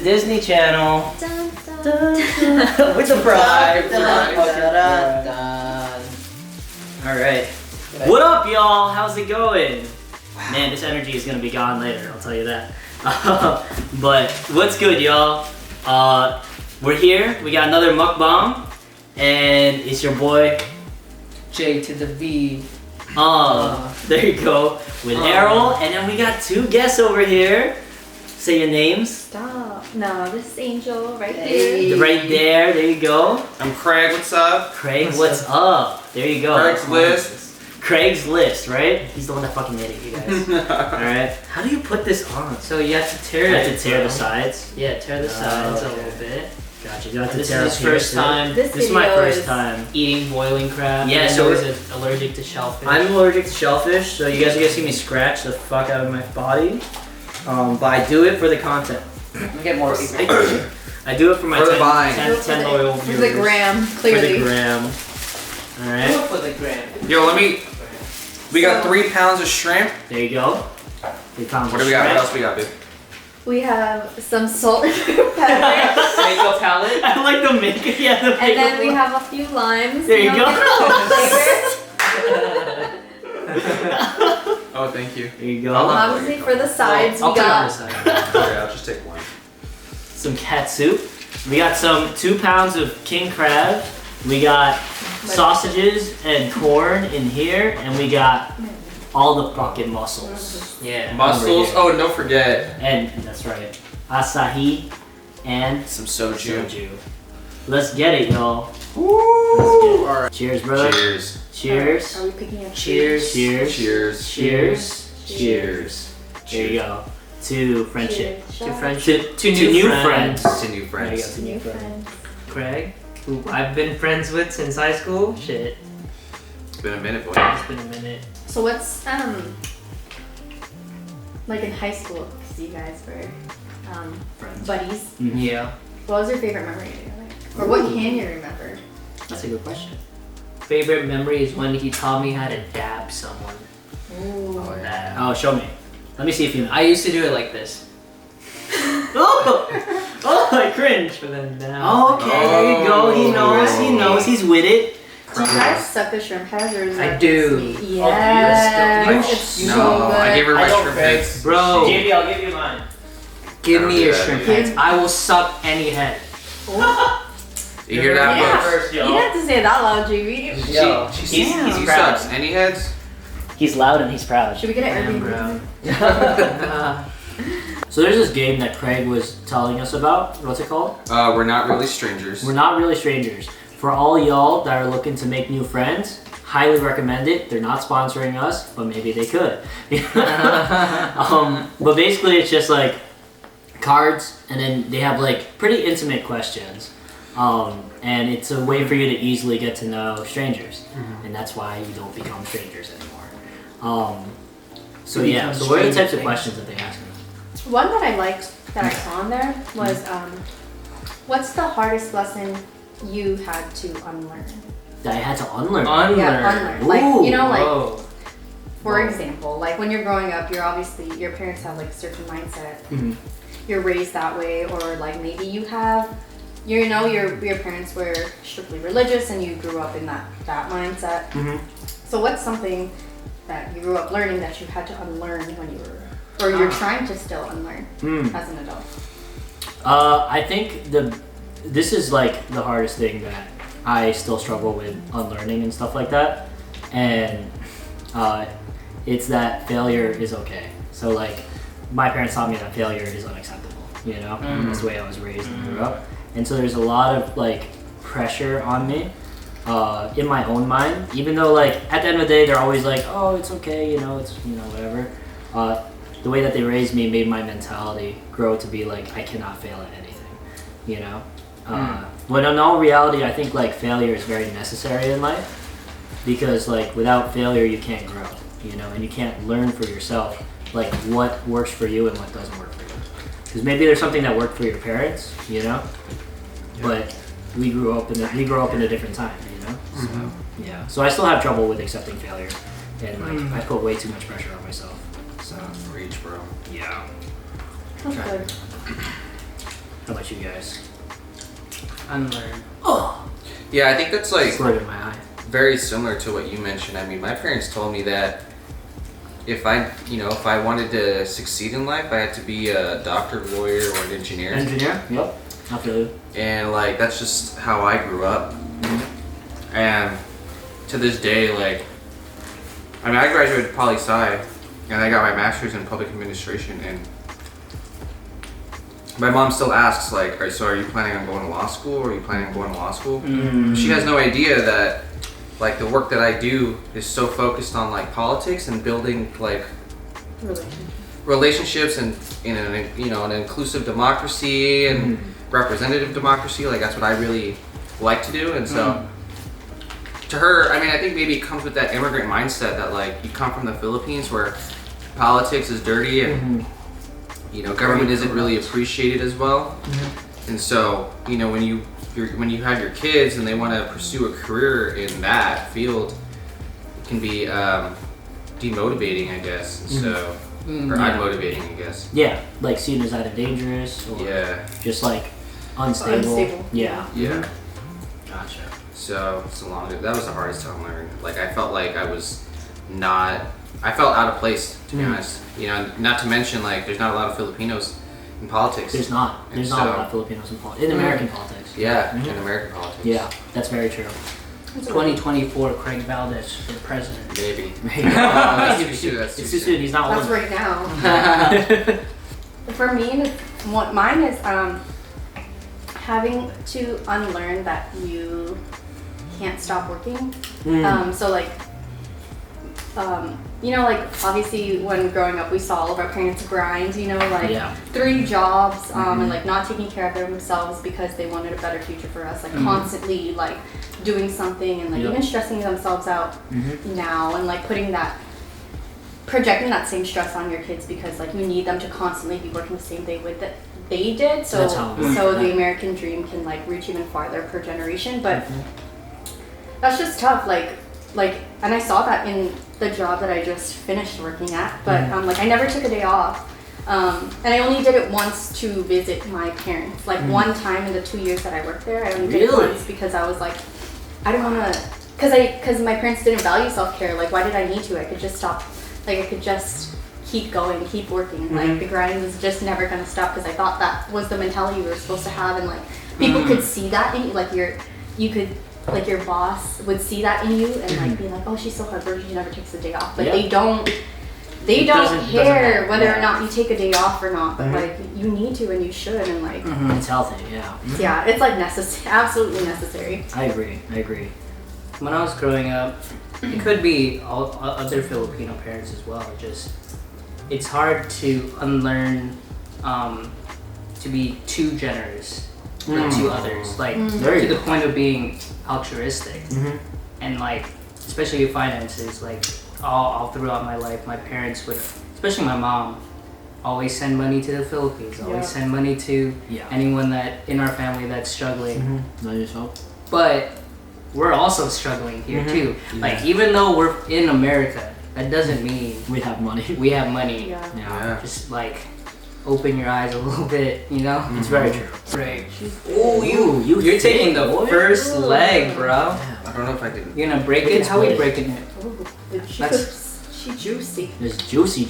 Disney Channel. Dun, dun, dun. With the bride. Alright. What up, y'all? How's it going? Man, this energy is gonna be gone later, I'll tell you that. But what's good, y'all? We're here. We got another mukbang. And it's your boy J to the V. There you go. With Aerrol. And then we got two guests over here. Say your names. Stop. No, this is Angel right Hey. here. Right there. There you go. I'm Craig, what's up? Craig, what's up? There you go. Craig's List. Craig's List, right? He's the one that fucking made it, you guys. Alright. How do you put this on? So you have to tear You it. have to tear the sides. Yeah, tear the sides a okay. little bit. Gotcha. You have to This tear is up his here, first too. time This is my first time. eating boiling crab. Yeah, and so he's allergic to shellfish. I'm allergic to shellfish, so you guys are gonna see me scratch the fuck out of my body. But I do it for the content. get more people. I do it for my For the 10 vine. loyal For viewers. the gram, clearly. For the gram. Alright. For the gram. Yo, we got 3 pounds of shrimp. There you go. 3 pounds What of do we got? What shrimp. else we got, babe? We have some salt and pepper. Makeup palette. I like the makeup. Yeah, the makeup. And then we have a few limes. There you go. Oh, thank you. There you go. Obviously for the sides, I'll we put it on got the side. Okay, I'll just take one. Some cat soup. We got some 2 pounds of king crab. We got sausages and corn in here, and we got all the fucking mussels. Yeah. Mussels. Oh, and don't forget. And that's right, asahi and Some soju. soju. Let's get it, y'all. Woo! Alright. Cheers, brother. Cheers. Cheers. Are we picking up? Cheers. Cheers. Cheers. Cheers. Cheers. There you go. To friendship. To friendship. To new new friends. friends. To new There you go. friends. To new friends. Craig, who I've been friends with since high school. Shit. It's been a minute, boy. It's been a minute. So what's like in high school, because you guys were Friends. buddies. Mhm. Yeah. What was your favorite memory together? Or what can you remember? That's a good question. Favorite memory is when he taught me how to dab someone. Ooh. Oh, yeah. Oh, show me. Let me see if you know. I used to do it like this. Oh, I cringe. But then now. Oh, okay, there you go. He knows. He knows. He's with it. Do you guys suck the shrimp heads or is I that do. just me? Oh, Yeah. do you? It's You so No, good. I gave her I my don't shrimp think- heads. Bro, I'll give you mine. give I me don't your do that shrimp either. heads. I will suck any head. You hear that, Yeah. folks? You didn't have to say it that loud, JB. Yo, He's He proud. sucks. Any heads? He's loud and he's proud. Should we get an Damn, Airbnb? bro. So there's this game that Craig was telling us about. What's it called? We're not really strangers. We're not really strangers. For all y'all that are looking to make new friends, highly recommend it. They're not sponsoring us, but maybe they could. But basically it's just like cards, and then they have like pretty intimate questions. And it's a way for you to easily get to know strangers. And that's why you don't become strangers anymore. So You yeah, become so what are the stranger types of things. questions that they ask me? One that I liked that I saw on there was what's the hardest lesson you had to unlearn? That I had to unlearn. Yeah, unlearn. Like, you know, like, Whoa. for example, like when you're growing up, you're obviously, your parents have like a certain mindset. Mhm. You're raised that way, or like maybe you have, you know, your parents were strictly religious and you grew up in that mindset. Mhm. So what's something that you grew up learning that you had to unlearn when you were, or you're trying to still unlearn as an adult? I think this is like the hardest thing that I still struggle with unlearning and stuff like that, and it's that failure is okay. So like my parents taught me that failure is unacceptable. You know, that's the way I was raised and grew up, and so there's a lot of like pressure on me in my own mind. Even though like at the end of the day they're always like, oh, it's okay, you know, it's whatever. The way that they raised me made my mentality grow to be like, I cannot fail at anything, you know? When in all reality, I think like failure is very necessary in life, because like without failure, you can't grow, you know, and you can't learn for yourself, like what works for you and what doesn't work for you. Because maybe there's something that worked for your parents, you know, but we grew up in a different time, you know? So, yeah. So I still have trouble with accepting failure, and like I put way too much pressure on myself. So Reach, bro. yeah. That's good. How about you guys? Unlearn. Oh, Yeah, I think that's like squirt in my eye. very similar to what you mentioned. I mean, my parents told me that if I wanted to succeed in life, I had to be a doctor, lawyer, or an engineer. Engineer? Yep. I feel you. And like that's just how I grew up. And to this day, like, I mean, I graduated poli-sci, and I got my master's in public administration. And my mom still asks, like, so are you planning on going to law school, or are you planning on going to law school? She has no idea that, like, the work that I do is so focused on like politics and building like relationships and in an inclusive democracy and representative democracy. Like that's what I really like to do. And so to her, I mean, I think maybe it comes with that immigrant mindset that like you come from the Philippines where politics is dirty and government isn't really appreciated as well. And so when you have your kids and they want to pursue a career in that field, it can be demotivating, I guess. And so or unmotivating, I guess. Yeah, like seen as either dangerous or just like unstable. Yeah. Yeah. Gotcha. So that was the hardest to unlearn. Like I felt like I felt out of place, to be honest. Not to mention like there's not a lot of Filipinos in politics. There's not a lot of Filipinos in American politics. Yeah, in American politics. Yeah, that's very true. 2024, Craig Valdez for president. Maybe. It's That's too soon. He's not That's one. right now. For me, mine is having to unlearn that you can't stop working. So like, like obviously when growing up we saw all of our parents grind, 3 jobs and like not taking care of themselves because they wanted a better future for us, like constantly like doing something and like even stressing themselves out now and like projecting that same stress on your kids because like you need them to constantly be working the same day with that they did, so the American dream can like reach even farther per generation. But that's just tough, like and I saw that in the job that I just finished working at, but like I never took a day off, and I only did it once to visit my parents, like one time in the 2 years that I worked there. I only did it once because I was like, I don't want to, because my parents didn't value self-care. Like, why did I need to? I could just stop, like I could just keep going, keep working. Like the grind was just never gonna stop because I thought that was the mentality we were supposed to have, and like people could see that in you, like like your boss would see that in you and like be like, oh, she's so hardworking, she never takes a day off. But they don't care whether or not you take a day off or not. But like you need to and you should, and like it's healthy. Yeah, it's like absolutely necessary. I agree. When I was growing up, it could be all other Filipino parents as well. It's hard to unlearn to be too generous to others, like to the point of being altruistic, and like especially finances. Like all throughout my life, my parents would, especially my mom, always send money to the Philippines. Always send money to anyone that in our family that's struggling. Not yourself. But we're also struggling here too. Like even though we're in America, that doesn't mean we have money. We have money. Yeah. Just like open your eyes a little bit, It's very true. Right. Oh, you're taking the first leg, bro. I don't know if I can. You're gonna break it? How are we breaking it? She's juicy. It's juicy.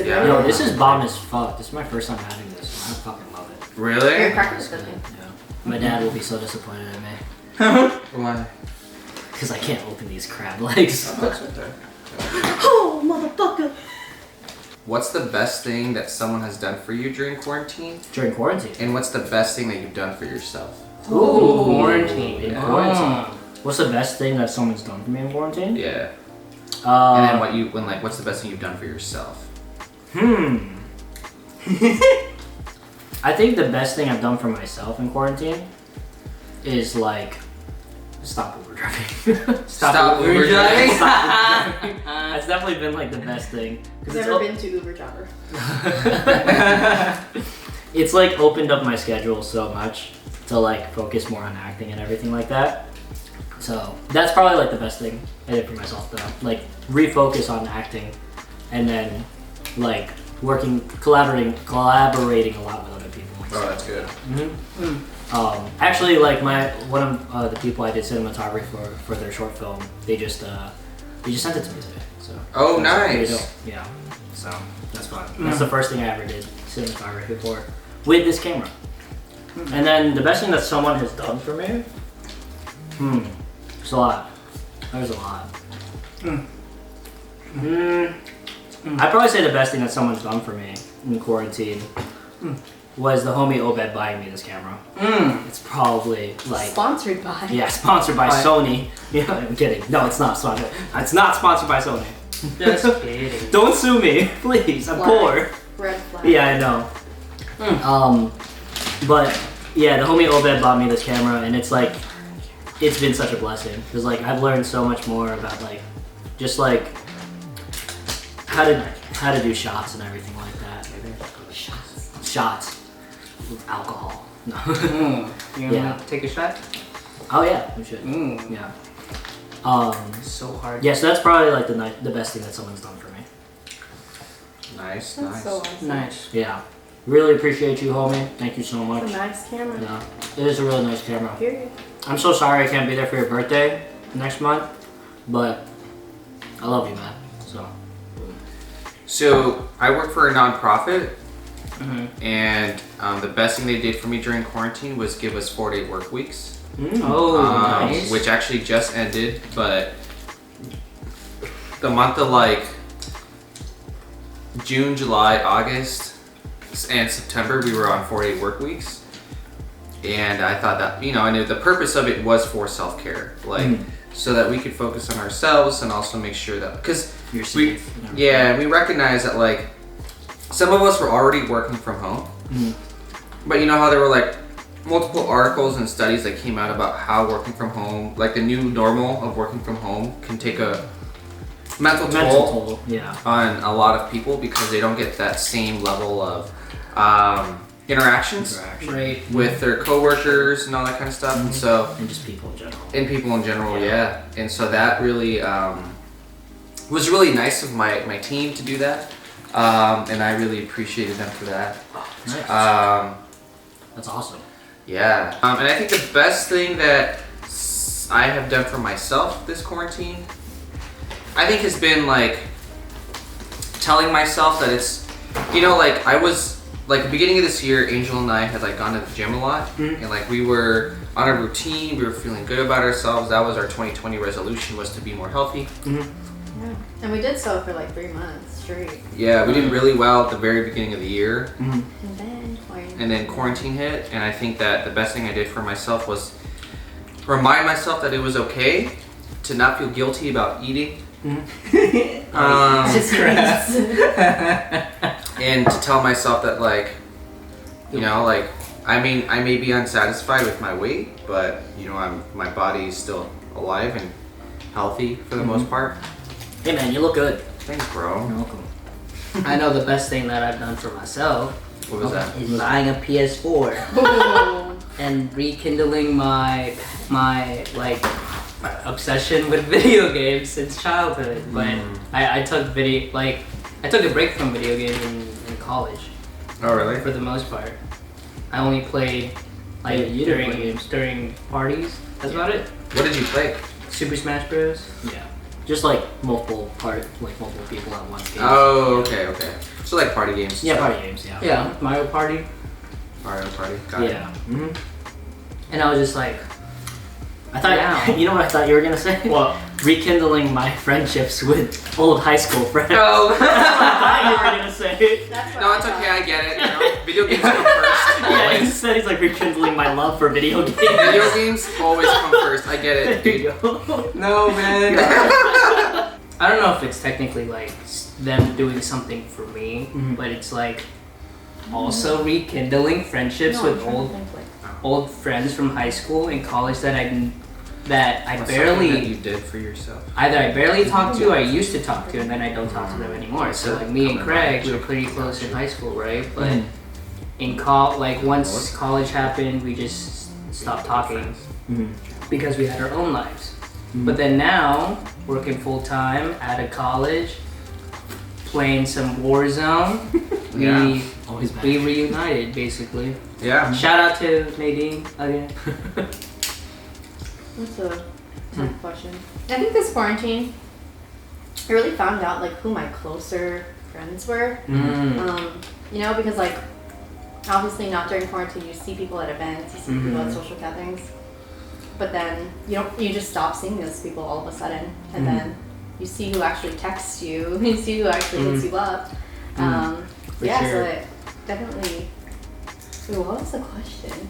Yeah. Yo, this is bomb as fuck. This is my first time having this. So I fucking love it. Really? Your crackers good. Yeah. My dad will be so disappointed in me. Why? Because I can't open these crab legs. Oh, motherfucker. What's the best thing that someone has done for you during quarantine? During quarantine. And what's the best thing that you've done for yourself? Ooh, quarantine. In quarantine. What's the best thing that someone's done for me in quarantine? Yeah. And then what's the best thing you've done for yourself? I think the best thing I've done for myself in quarantine is like stop Uber driving. Stop Uber driving? That's definitely been like the best thing. Never been to Uber driver. It's like opened up my schedule so much to like focus more on acting and everything like that. So that's probably like the best thing I did for myself though. Like refocus on acting and then like collaborating a lot with other people. Oh, that's good. Actually, like one of the people I did cinematography for their short film, they just sent it to me today. So. Oh, pretty nice. dope. Yeah. So that's fun. That's the first thing I ever did cinematography for with this camera. And then the best thing that someone has done for me. There's a lot. There's a lot. I'd probably say the best thing that someone's done for me in quarantine was the homie Obed buying me this camera. It's probably like Sponsored by. yeah, sponsored by Sony. Yeah, I'm kidding. No, it's not sponsored. It's not sponsored by Sony. Just kidding. Don't sue me, please. I'm poor. Red flag. Yeah, I know. But yeah, the homie Obed bought me this camera, and it's like, it's been such a blessing because like I've learned so much more about like, just like how to do shots and everything like that. Shots with alcohol. No. You wanna take a shot? Oh yeah, we should. Yeah. So hard. Yeah, so that's probably like the best thing that someone's done for me. Nice, That's nice. so awesome. Nice. Yeah. Really appreciate you, homie. Thank you so much. It's a nice camera. Yeah, it is a really nice camera. Period. I'm so sorry I can't be there for your birthday next month, but I love you, man. So I work for a nonprofit, and the best thing they did for me during quarantine was give us 4-day work weeks. Oh, nice. Which actually just ended, but the month of like June, July, August, and September, we were on 4-day work weeks. And I thought that, I knew the purpose of it was for self-care, like so that we could focus on ourselves and also make sure that, because You're safe. we recognize that like some of us were already working from home, but you know how there were like multiple articles and studies that came out about how working from home, like the new normal of working from home, can take a mental toll on a lot of people because they don't get that same level of interactions Right. with their coworkers and all that kind of stuff. And so, and just people in general. Yeah. And so that really was really nice of my team to do that, and I really appreciated them for that. Nice. That's awesome. Yeah, and I think the best thing that I have done for myself this quarantine, I think, has been like telling myself that it's, like I was like the beginning of this year, Angel and I had like gone to the gym a lot, and like we were on a routine, we were feeling good about ourselves. That was our 2020 resolution, was to be more healthy. Yeah. And we did so for like 3 months straight. Yeah, we did really well at the very beginning of the year. And then quarantine hit, and I think that the best thing I did for myself was remind myself that it was okay to not feel guilty about eating. just And to tell myself that like, like, I may be unsatisfied with my weight, but my body is still alive and healthy for the most part. Hey man, you look good. Thanks, bro. You're welcome. I know the best thing that I've done for myself What was that? is buying a PS4 and rekindling my like obsession with video games since childhood. But I took a break from video games in college. Oh, really? For the most part, I only played like you didn't play games. during parties. That's about it. What did you play? Super Smash Bros. Yeah. Just like multiple people at once. Games. Oh, okay. So like party games. Yeah, party games. Yeah. Yeah, Mario Party. Mario Party. Got it. Yeah. And I was just like, I thought, you know what I thought you were gonna say? what? Rekindling my friendships with old high school friends. Oh. That's what I thought you were gonna say. That's what No, I it's thought. okay. I get it. Video games come first. Yeah, Always. instead he's like rekindling my love for video games. Video games always come first. I get it. There you go. No, man. I don't know if it's technically like them doing something for me, but it's like also rekindling friendships with old friends from high school and college that I What's something barely that you did for yourself. either I barely talk to or I used to talk to, and then I don't talk to them anymore. So like me and Craig, we were pretty close in high school, right? But in once college happened, we just stopped talking because we had our own lives. But then now, working full time out of college, playing some Warzone Always back. we reunited basically. Yeah. Shout out to Nadine again. That's a tough question. I think this quarantine, I really found out like who my closer friends were. You know, because like obviously not during quarantine, you see people at events, you see people at social gatherings, but then you just stop seeing those people all of a sudden, and then you see who actually texts you, you see who actually hits you up. For yeah, sure. so it definitely. Ooh, what was the question?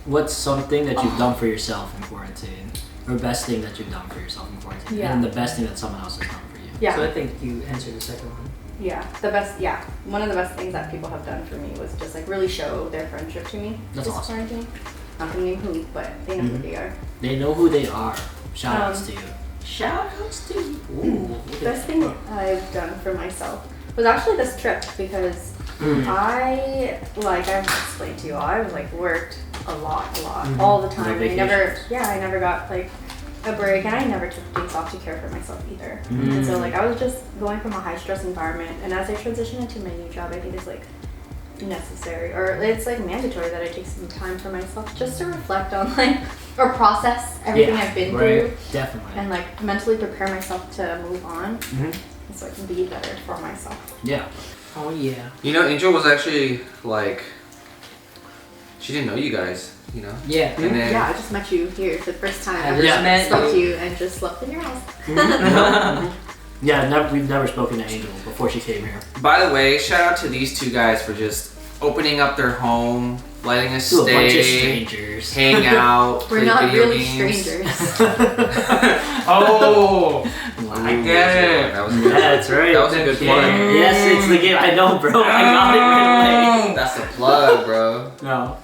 What's something that you've done for yourself in quarantine? Or best thing that you've done for yourself in quarantine? Yeah. And the best thing that someone else has done for you? Yeah. So I think you answered the second one. Yeah, the best. Yeah, one of the best things that people have done for me was just like really show their friendship to me. That's this awesome. quarantine. Not gonna name who, but they know who they are. They know who they are. Shout outs to you. Shout outs to you. Ooh. Best thing I've done for myself was actually this trip because I've explained to you, I was like worked a lot, all the time. No I never got like a break, and I never took days off to care for myself either. And so like I was just going from a high stress environment, and as I transition into my new job, I think it's like necessary, or it's like mandatory that I take some time for myself just to reflect on like or process everything I've been through. Definitely. And like mentally prepare myself to move on, and so I can be better for myself. Yeah. Oh yeah. You know, Angel was actually like, she didn't know you guys, you know? Yeah. And then, Yeah, I just met you here for the first time. I I just just met spoke you. to you and just slept in your house. Yeah, we've never spoken to Angel before she came here. by the way, shout out to these two guys for just opening up their home, letting us To a bunch of stay, strangers. hang out, We're play not video really games. strangers. Oh. I get it. That was good. Yeah, that's right. That was a good Okay. plug. Yes, it's the game. I know, bro. I got it right away. That's the plug, bro. No.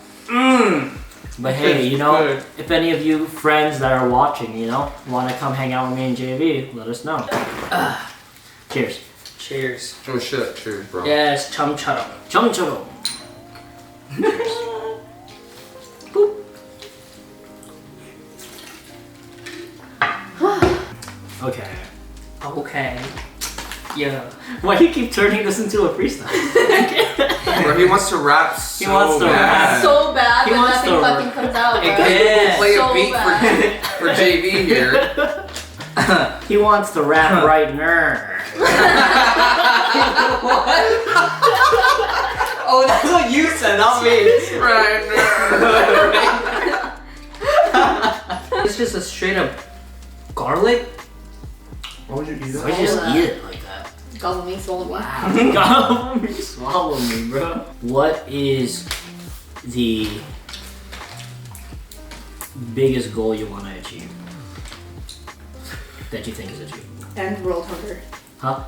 But hey, you know, if any of you friends that are watching, you know, want to come hang out with me and JV, let us know. Cheers. Cheers. Oh shit, cheers, bro. Yes, chum chum. Chum chum. Okay. Okay. Yeah. Why do you keep turning this into a freestyle? Bro, he wants to rap so wants to bad. rap. So bad He when wants nothing to- fucking comes out. Bro. Yeah. Play So a beat bad. for JV here. He wants to rap right now. Oh, that's what you said, not me. Right now. It's just a straight up garlic. Why would you do Why you just eat it like that? Gobble me, swallow me. Wow. Swallow me, bro. What is the biggest goal you want to achieve? That you think is achievable? And world hunger. Huh?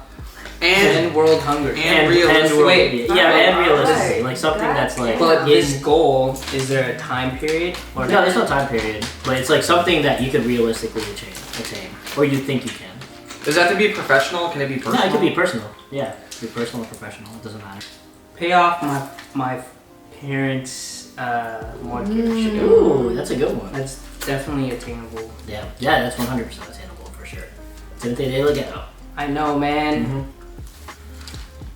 And world hunger. And realistic. Wait. Yeah, and realistic. Right. Like something that's like. But in- this goal, is there a time period? Or No, there's no time period. But it's like something that you could realistically attain. Or you think you can. Does that have to be professional? Can it be personal? No, it could be personal. Yeah. It could be personal or professional. It doesn't matter. Pay off my parents' mortgage. Ooh, that's a good one. That's definitely attainable. Yeah, that's 100% attainable for sure. Tente de lo ghetto. I know, man.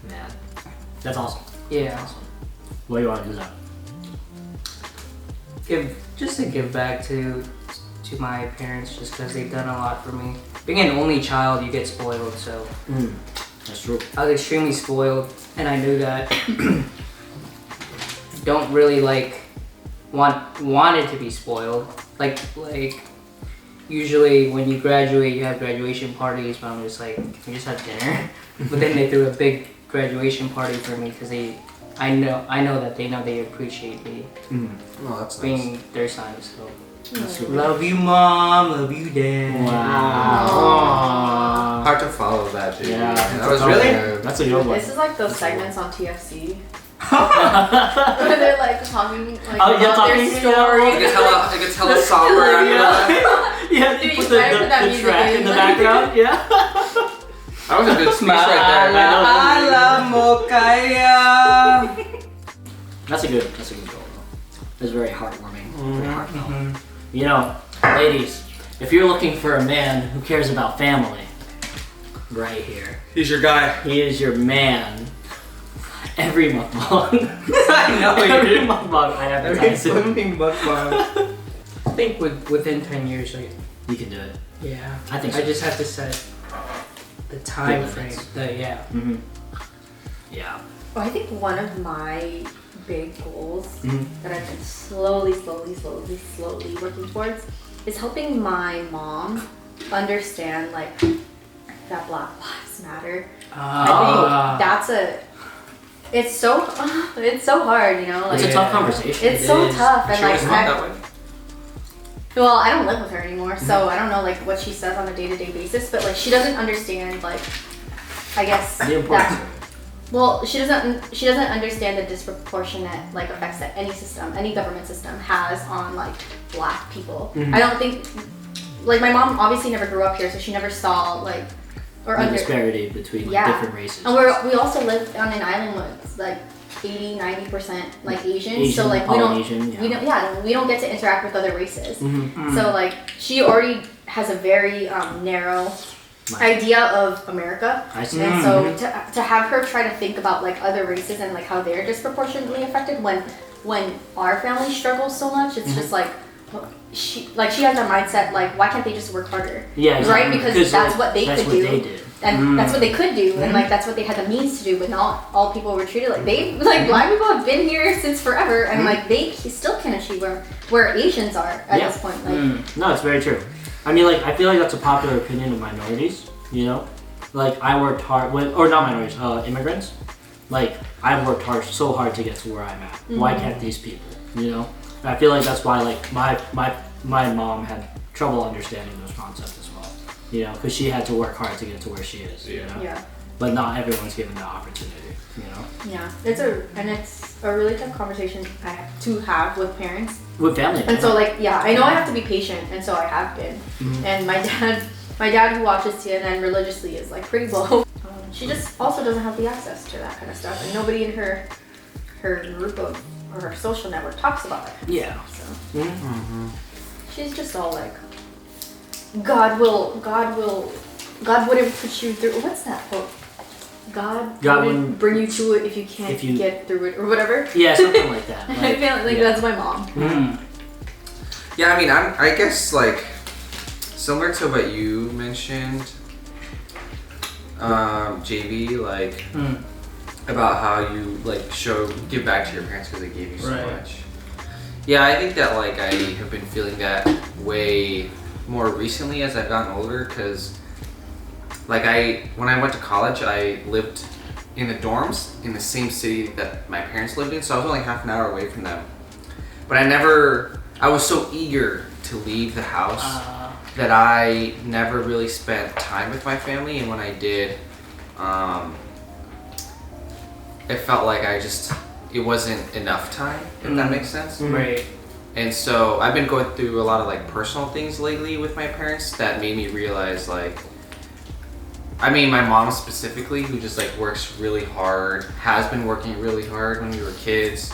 Man, that's awesome. Yeah. Awesome. What do you want to do now? Just to give back to my parents, just because they've done a lot for me. Being an only child, you get spoiled, so That's true. I was extremely spoiled, and I knew that. Don't really like wanted to be spoiled. Like usually when you graduate, you have graduation parties, but I'm just like, can we just have dinner? But then they threw a big graduation party for me because I know that they know they appreciate me Oh, that's nice. being their son. So That's super. love you, mom. Love you, dad. Wow. Hard to follow that, dude. Yeah, That was really? good. That's a good one. This is like those segments on TFC. Where they're like talking like Oh, yeah, about talking, their story. I could tell a somber after that. Yeah, Dude, you you put better put that the music track in, in the like- background. Yeah. That was a good speech right That's a good goal though. It's very heartwarming. Very heartfelt. You know, ladies, if you're looking for a man who cares about family, right here. He's your guy. He is your man. every mukbang. I know Every you're mukbang I every advertise it. swimming mukbang. I think within 10 years, like, You can do it. yeah. I think so. I just have to set the time frame. Yeah. Mm-hmm. Yeah. Well, I think one of my big goals Mhm. that I've been slowly working towards is helping my mom understand like that Black Lives Matter. I think that's it's so hard, you know. Like, It's a tough conversation. it's so is. tough, and She like was not that way. well, I don't live with her anymore, so I don't know like what she says on a day-to-day basis. But like she doesn't understand like I guess The importance that. of it. Well, she doesn't understand the disproportionate like effects that any government system has on like Black people. Mhm. I don't think like my mom obviously never grew up here, so she never saw like or The disparity between like, Yeah. different races. And we also live on an island with like 80-90% like Asian, so like Polynesian, we don't get to interact with other races. Mm-hmm. So like she already has a very narrow idea of America. I see. And so to have her try to think about like other races and like how they're disproportionately affected when our family struggles so much, it's just like she has a mindset like why can't they just work harder? Yeah, exactly. Right, because that's what they that's could what do. They did. And that's what they could do, and like that's what they had the means to do. But not all people were treated like they like Black people have been here since forever, and like they still can achieve where Asians are at this point. Like No, it's very true. I mean, like I feel like that's a popular opinion of minorities. You know, like I worked hard with, or not minorities, immigrants. Like I worked so hard to get to where I'm at. Why can't these people? You know, and I feel like that's why like my mom had trouble understanding those concepts as well. You know, because she had to work hard to get to where she is. You know, yeah. but not everyone's given the opportunity. You know, Yeah, it's a really tough conversation I have to have with parents. with family. And so like I know I have to be patient, and so I have been. And my dad who watches CNN religiously is like pretty low. She just also doesn't have the access to that kind of stuff, and nobody in her group of or her social network talks about it. Yeah. So she's just all like, God wouldn't put you through. What's that quote? God wouldn't bring you to it if you can't get through it or whatever. Yeah, something like that. Like, I feel like that's my mom. Yeah, I mean, I guess like similar to what you mentioned, JB, like about how you like give back to your parents because they gave you so much. Yeah, I think that like I have been feeling that way more recently as I've gotten older, because like when I went to college, I lived in the dorms in the same city that my parents lived in, so I was only half an hour away from them. But I was so eager to leave the house that I never really spent time with my family, and when I did, it felt like it wasn't enough time, if that makes sense. Right. And so I've been going through a lot of like personal things lately with my parents that made me realize like, I mean, my mom specifically, who just like works really hard, has been working really hard when we were kids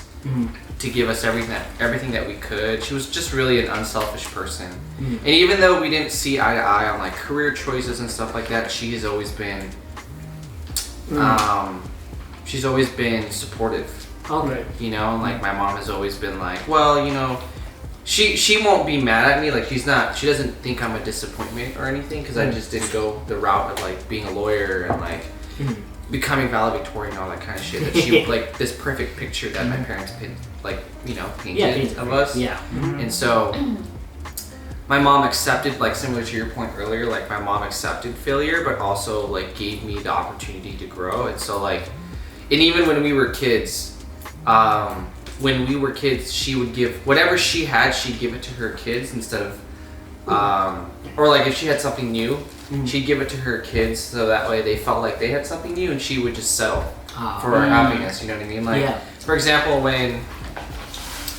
to give us everything that we could. She was just really an unselfish person. And even though we didn't see eye to eye on like career choices and stuff like that, she has always been, she's always been supportive. Okay. You know, and like my mom has always been like, well, you know, she won't be mad at me. Like she doesn't think I'm a disappointment or anything, because I just didn't go the route of like being a lawyer and like becoming valedictorian and all that kind of shit. That she like this perfect picture that my parents painted of us. Yeah. And so my mom accepted, like similar to your point earlier, like my mom accepted failure, but also like gave me the opportunity to grow. And so like, and even when we were kids, she would give whatever she had, she'd give it to her kids instead of, or like if she had something new, she'd give it to her kids so that way they felt like they had something new, and she would just settle for our happiness. You know what I mean? Like, for example, when,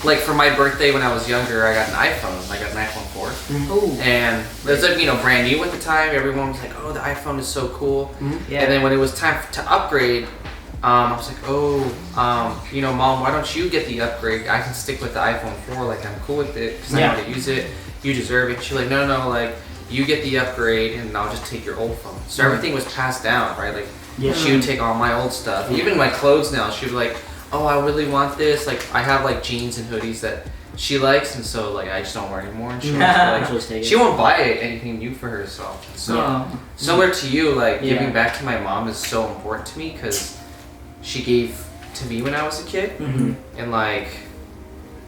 like for my birthday when I was younger, I got an iPhone. I got an iPhone 4, and it was like, you know, brand new at the time. Everyone was like, "Oh, the iPhone is so cool." And then when it was time to upgrade, I was like, you know, Mom, why don't you get the upgrade? I can stick with the iPhone 4, like I'm cool with it because I know how to use it. You deserve it. She's like, no, like you get the upgrade and I'll just take your old phone. So everything was passed down, right? Like Yeah. she would take all my old stuff. Even my clothes now, she would like, oh, I really want this. Like I have like jeans and hoodies that she likes, and so like I just don't wear anymore. And she won't buy anything new for herself. So similar to you, like giving back to my mom is so important to me because she gave to me when I was a kid, and like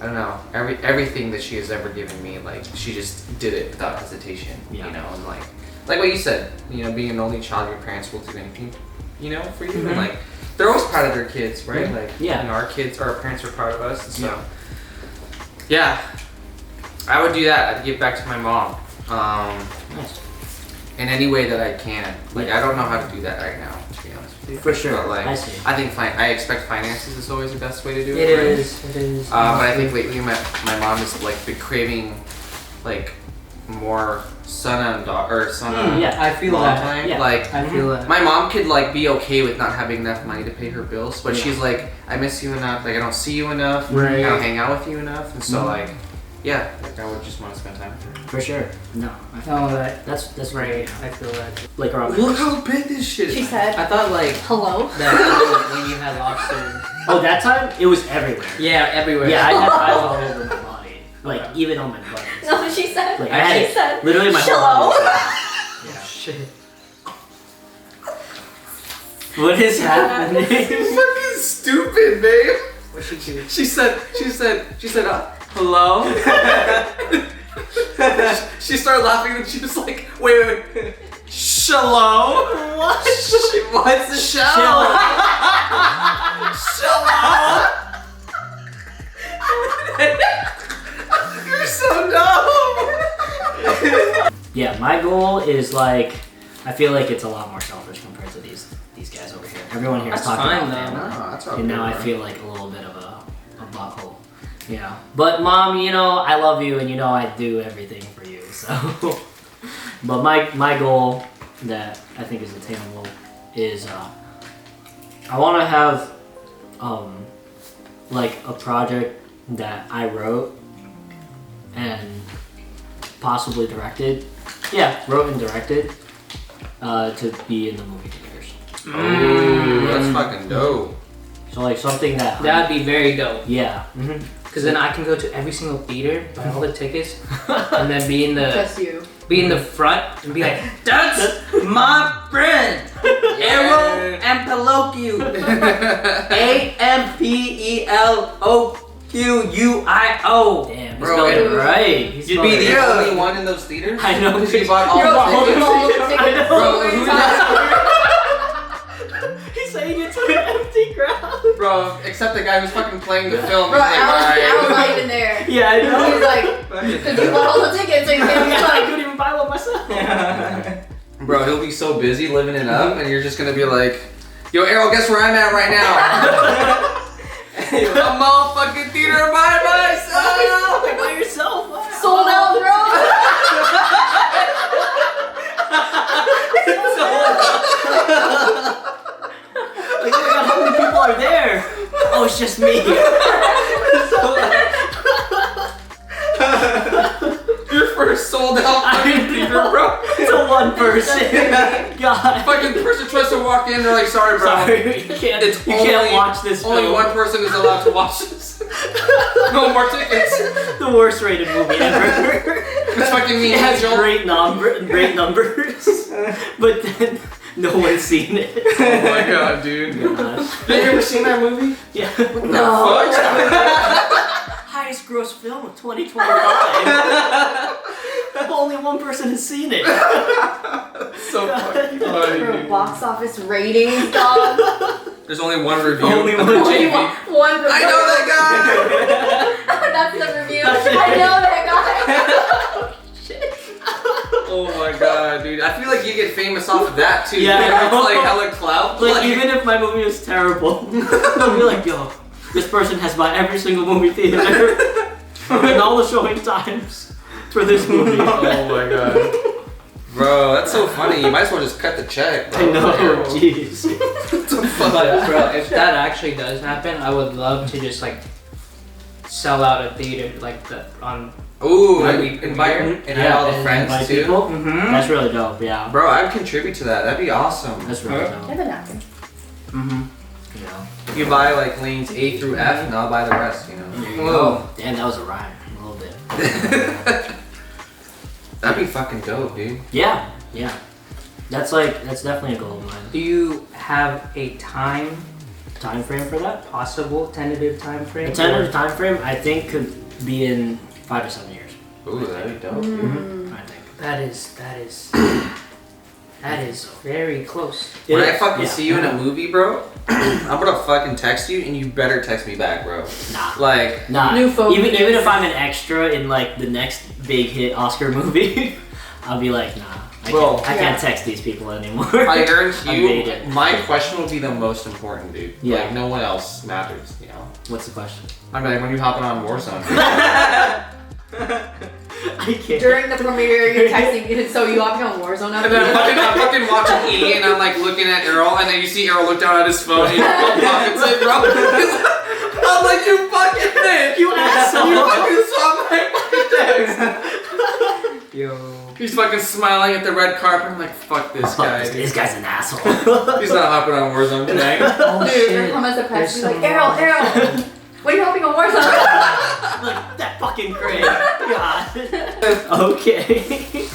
I don't know, everything that she has ever given me, like she just did it without hesitation. You know, and like what you said, you know, being an only child, your parents will do anything, you know, for you, and like they're always proud of their kids, right? Like you know, our parents are proud of us, and so yeah, I would do that. I'd give back to my mom, in any way that I can. Like I don't know how to do that right now, to be honest with you. For sure. But like I think I expect finances is always the best way to do it. It is. But I think lately my mom has like been craving like more son and daughter or son and I feel mom that. time. Yeah. Like I feel that. my mom could like be okay with not having enough money to pay her bills, but she's like, I miss you enough. Like I don't see you enough. Right. I don't hang out with you enough, and so like like I would just want to spend time with her. For sure. No. That's Right. I feel that. Like around. Look how big this shit is. She said, I thought like hello? that when you had lobster. Oh, that time it was everywhere. Yeah, everywhere. Yeah, I had eyes all over my body, like even on my butt. No, she said, Like, I had she said, literally my whole Shello. body. Yeah. Shit. What is happening? Fucking stupid, babe. What she do? She said, hello? She started laughing and she was like, wait. Shello? What? What's a Shello? Shello? You're so dumb. Yeah, my goal is like, I feel like it's a lot more selfish compared to these guys over here. Everyone here is That's talking fine, about though. family. No, that's all And good, now I bro. feel like a little bit of a butthole. Yeah. But mom, you know, I love you and you know I do everything for you. So, but my goal that I think is attainable is I want to have like a project that I wrote and possibly directed. Yeah, wrote and directed to be in the movie theaters. Ooh, that's fucking dope. So like something that That'd be very dope. yeah. Cause then I can go to every single theater, buy all the tickets, and then be in the front and be like, that's my friend, Aerrol Ampeloquio, Ampeloquio. Damn, he's Bro, spelled it and- right. You'd be the only one in those theaters? I know. Because you bought all You're the tickets. all the tickets. I know. Bro, What are you who talking He's saying it to an empty crowd. Bro, except the guy who's fucking playing the film. Bro, he's like, I was alright. not even there. Yeah, I He know. was like, because you bought all the tickets, so you can't be I like, couldn't even buy one myself. Bro, he'll be so busy living it up, and you're just gonna be like, yo, Aerrol, guess where I'm at right now? I'm all fucking theater by myself! Like by yourself. sold out, bro. Like, oh my God, how many people are there? Oh, it's just me. Your first sold out fucking theater, bro. To one person. God. Fucking person tries to walk in, they're like, sorry, bro. Sorry, you can't watch this Only film. one person is allowed to watch this. No more tickets. The worst rated movie ever. It's fucking me, It has Angel. great numbers, but then no one's seen it. Oh my god, dude. Gosh. Have you ever seen that movie? Yeah. No. Highest gross film of 2025. Only one person has seen it. So fucking funny, Bro, dude. box office ratings, dog. There's only one review. Only one. Only JV. one review. I know that guy! That's the review. I know that guy. Oh my god, dude. I feel like you get famous off of that too. Yeah, I It's know. like hella clout. Like, even if my movie was terrible, they'll be like, yo, this person has bought every single movie theater and all the showing times for this movie. Oh my god. Bro, that's so funny. You might as well just cut the check, bro. I know, jeez. But bro, if that actually does happen, I would love to just like sell out a theater like on Ooh, Like, and we invite premiere? and have all the and friends invite too. people. Mm-hmm. That's really dope. Yeah, Bro, I'd contribute to that. That'd be awesome. that's really I dope. have a napkin. Mm-hmm. You know. If you buy like lanes A through F, and I'll buy the rest. You know. There you Whoa. go. Damn, that was a rhyme. A little bit. That'd be fucking dope, dude. Yeah, yeah. That's definitely a goal of mine. Do you have a time Time frame for that? possible tentative time frame? A tentative time frame, I think, could be in 5 to 7 years. Ooh, that'd be dope, dude. Mm. I think. That is very close. When It I is, fucking yeah. see you in a movie, bro, I'm gonna fucking text you, and you better text me back, bro. Nah. Like, Nah. New focus. Even if I'm an extra in like the next big hit Oscar movie, I'll be like, nah. Bro. I can't text these people anymore. I guarantee I you, made it. my question will be the most important, dude. Yeah. Like, no one else matters, you know. What's the question? I'm like, when you hopping on Warzone, dude. I can't. During the premiere, you're texting me, so you hopping on Warzone And then I'm fucking watching E, and I'm like looking at Aerrol, and then you see Aerrol look down at his phone, and he's pockets it, bro. I'm like, you fucking bitch! You asshole! You fucking saw my fucking text! Yo. He's fucking smiling at the red carpet. I'm like, fuck this guy. This Dude. guy's an asshole. He's not hopping on Warzone today. Oh Dude, shit. here comes a There's pest. He's like, some- Aerrol, what are you hopping on Warzone? Like, that fucking Craig. God. Okay.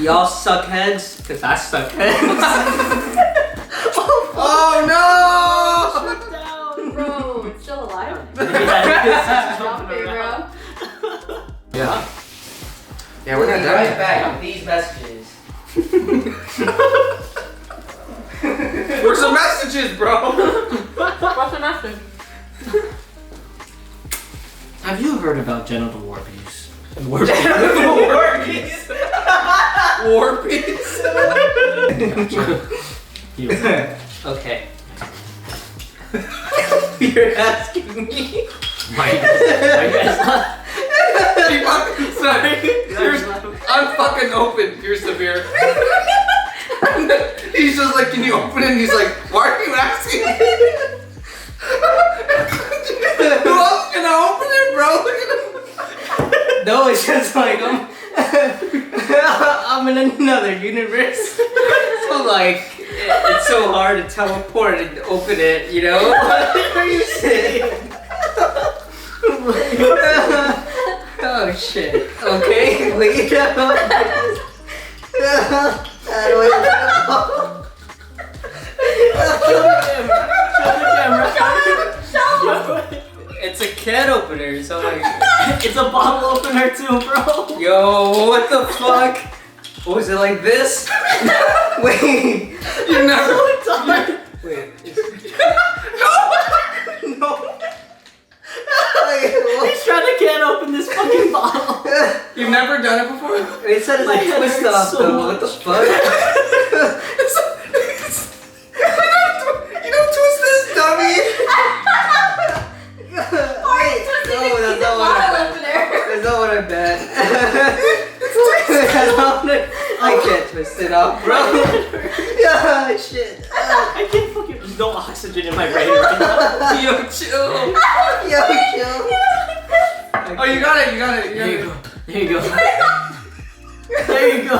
Y'all suck heads, cause I suck heads. Oh no! Bro, it's still alive? Yeah, Stop it, bro. Yeah. Yeah, we're not done. back with these messages. Where's the messages, bro? What's the message? Have you heard about genital warpies? War peace. Okay. You're asking me. Why you guys not? Sorry. I'm fucking open. Here's the beer. He's just like, can you open it? And he's like, why are you asking? Who else can I open it, bro? Look at him. No, it's just like I'm in another universe. So like it's so hard to teleport and open it, you know? What are you saying? Oh shit. Okay, wait. It's a can opener, so like It's a bottle opener too, bro. yo, what the fuck? Oh, is it like this? Wait. You never. Wait. No. He's trying to can open this fucking bottle. You've never done it before? It said it's My like head twist hurts off so though. What the much. fuck? You don't twist this, dummy. Wait, no, that's not what I meant. That's not what I meant. I can't twist it off, bro. Yeah, shit. I can't fucking. There's no oxygen in my brain right now. Yo, chill. Yo, chill. Oh, you got it. You got it. You got There you it. go. There you go. There you go.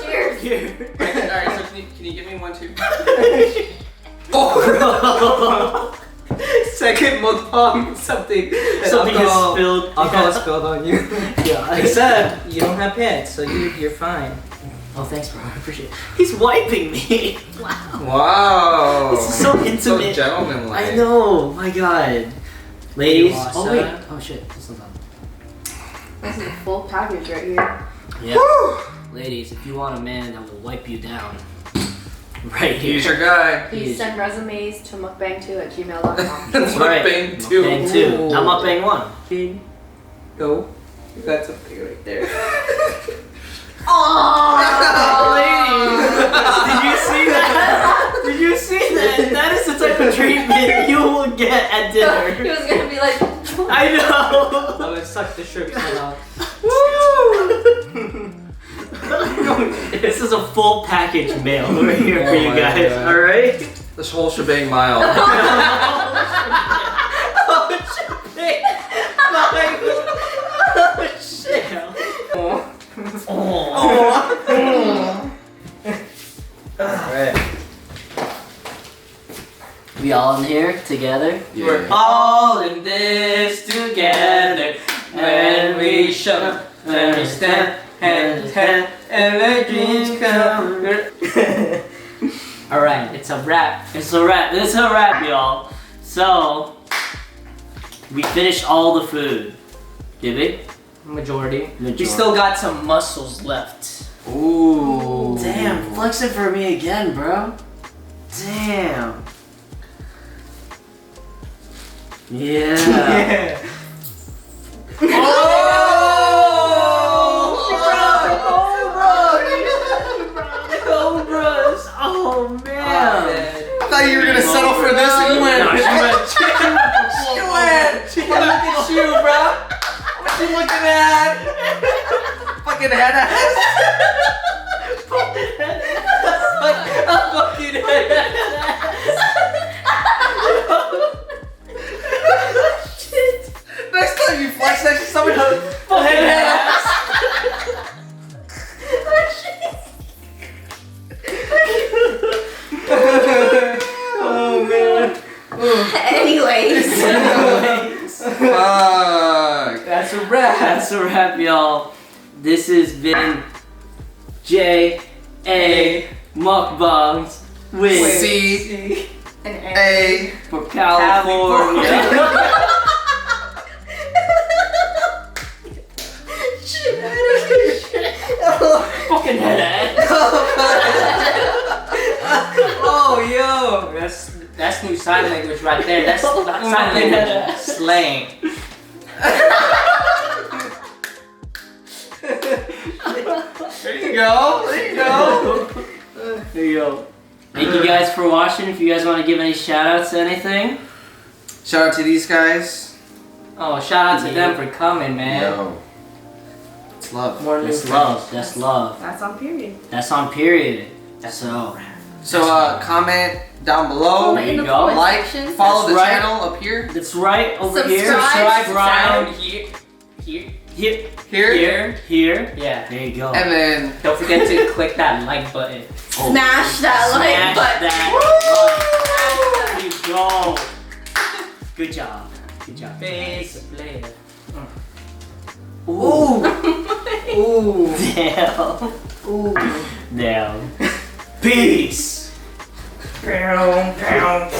Cheers. Here. Alright, so can you give me one too? Second mukbang, something Something is spilled. Alcohol spilled on you. Yeah. Like I said, you don't have pants, so you're fine. Oh, thanks, bro. I appreciate it. He's wiping me. Wow. Wow. This is so So intimate. gentlemanlike. I know. My God. Ladies. Wasa. Oh wait. Oh shit. This one's on. This is a full package right here. Yeah. Ladies, if you want a man that will wipe you down, right here. He's your guy. Please send resumes to mukbang2@gmail.com. That's right. Mukbang two. Mukbang 2. Ooh. Not Mukbang 1. Go. You got something right there. Oh, Ladies, did you see that? Did you see that? That is the type of treatment you will get at He dinner. was gonna be like, I know. I'm gonna suck the shrimp head off. This is a full package mail right here for Oh you my guys. God. All right. This whole shebang mile. together. Yeah. We're all in this together. When we show, when we stand hand in hand, and our dreams come. Alright, it's a wrap. It's a wrap. It's a wrap, y'all. So, we finished all the food. Did we? Majority. Majority. We still got some muscles left. Ooh. Damn, flex it for me again, bro. Damn. Yeah. Cobras. Oh, man. I thought you were gonna settle for this and you went. No, she went. You went. Look at you, bro. What you looking at? Fucking Headass. Fucking Next time you flex next to someone, fucking Headass. Oh, man. Anyways. Fuck. That's a wrap. That's a wrap, y'all. This has been J.A. Mukbangs with C An A. for California. Fucking headass. Oh, yo, that's new sign language right there. That's sign language slang. There you go. There you go. There you go. Thank you guys for watching. If you guys want to give any shout outs to anything. Shout out to these guys. Oh, shout out to them for coming, man. Yo. It's love. More new That's friends. love. That's love. That's on period. That's on period. That's So, So comment down below. There you In the go. comment Like, section. follow the That's right. channel up here. that's right over here. Subscribe. Down here. Here. Here. Here. Yeah. There you go. And then Don't forget to click that like button. Smash that like Smash button. that. There you go. Good job. Good job. Face player. Ooh. Ooh. Damn. Ooh. Damn. Peace. Pound, pound.